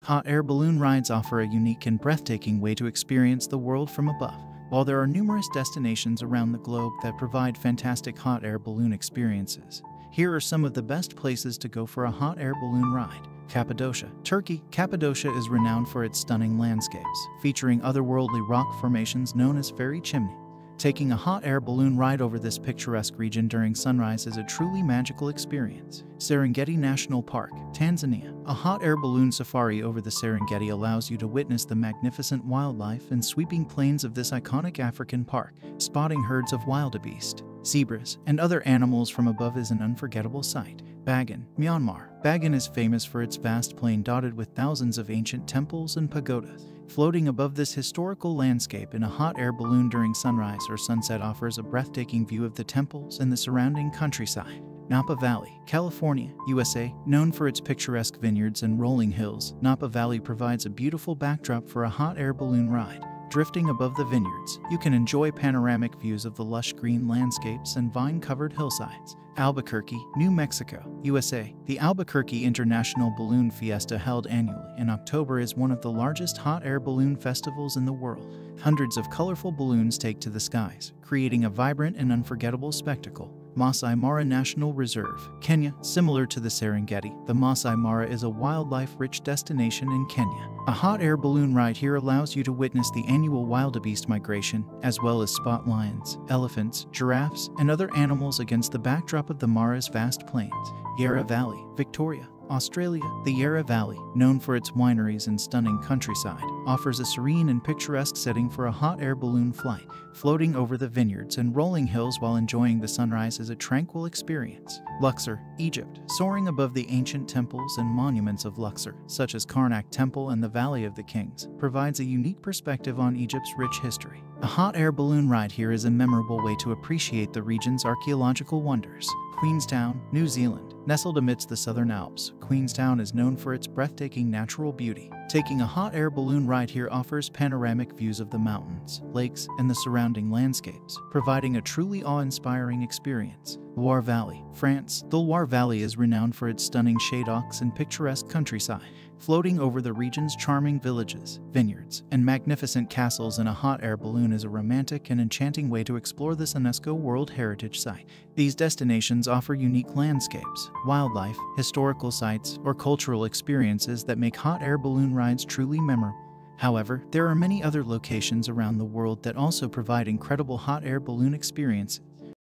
Hot air balloon rides offer a unique and breathtaking way to experience the world from above. While there are numerous destinations around the globe that provide fantastic hot air balloon experiences, here are some of the best places to go for a hot air balloon ride. Cappadocia, Turkey. Cappadocia is renowned for its stunning landscapes, featuring otherworldly rock formations known as fairy chimney. Taking a hot air balloon ride over this picturesque region during sunrise is a truly magical experience. Serengeti National Park, Tanzania. A hot air balloon safari over the Serengeti allows you to witness the magnificent wildlife and sweeping plains of this iconic African park. Spotting herds of wildebeest, zebras, and other animals from above is an unforgettable sight. Bagan, Myanmar. Bagan is famous for its vast plain dotted with thousands of ancient temples and pagodas. Floating above this historical landscape in a hot air balloon during sunrise or sunset offers a breathtaking view of the temples and the surrounding countryside. Napa Valley, California, USA. Known for its picturesque vineyards and rolling hills, Napa Valley provides a beautiful backdrop for a hot air balloon ride. Drifting above the vineyards, you can enjoy panoramic views of the lush green landscapes and vine-covered hillsides. Albuquerque, New Mexico, USA. The Albuquerque International Balloon Fiesta, held annually in October, is one of the largest hot air balloon festivals in the world. Hundreds of colorful balloons take to the skies, creating a vibrant and unforgettable spectacle. Masai Mara National Reserve, Kenya. Similar to the Serengeti, the Masai Mara is a wildlife-rich destination in Kenya. A hot air balloon ride here allows you to witness the annual wildebeest migration, as well as spot lions, elephants, giraffes, and other animals against the backdrop of the Mara's vast plains. Yarra Valley, Victoria, Australia. The Yarra Valley, known for its wineries and stunning countryside, offers a serene and picturesque setting for a hot air balloon flight. Floating over the vineyards and rolling hills while enjoying the sunrise is a tranquil experience. Luxor, Egypt. Soaring above the ancient temples and monuments of Luxor, such as Karnak Temple and the Valley of the Kings, provides a unique perspective on Egypt's rich history. A hot air balloon ride here is a memorable way to appreciate the region's archaeological wonders. Queenstown, New Zealand. Nestled amidst the Southern Alps, Queenstown is known for its breathtaking natural beauty. Taking a hot air balloon ride here offers panoramic views of the mountains, lakes, and the surrounding landscapes, providing a truly awe-inspiring experience. Loire Valley, France. The Loire Valley is renowned for its stunning shadows and picturesque countryside. Floating over the region's charming villages, vineyards, and magnificent castles in a hot air balloon is a romantic and enchanting way to explore this UNESCO World Heritage Site. These destinations offer unique landscapes, wildlife, historical sites, or cultural experiences that make hot air balloon rides truly memorable. However, there are many other locations around the world that also provide incredible hot air balloon experiences.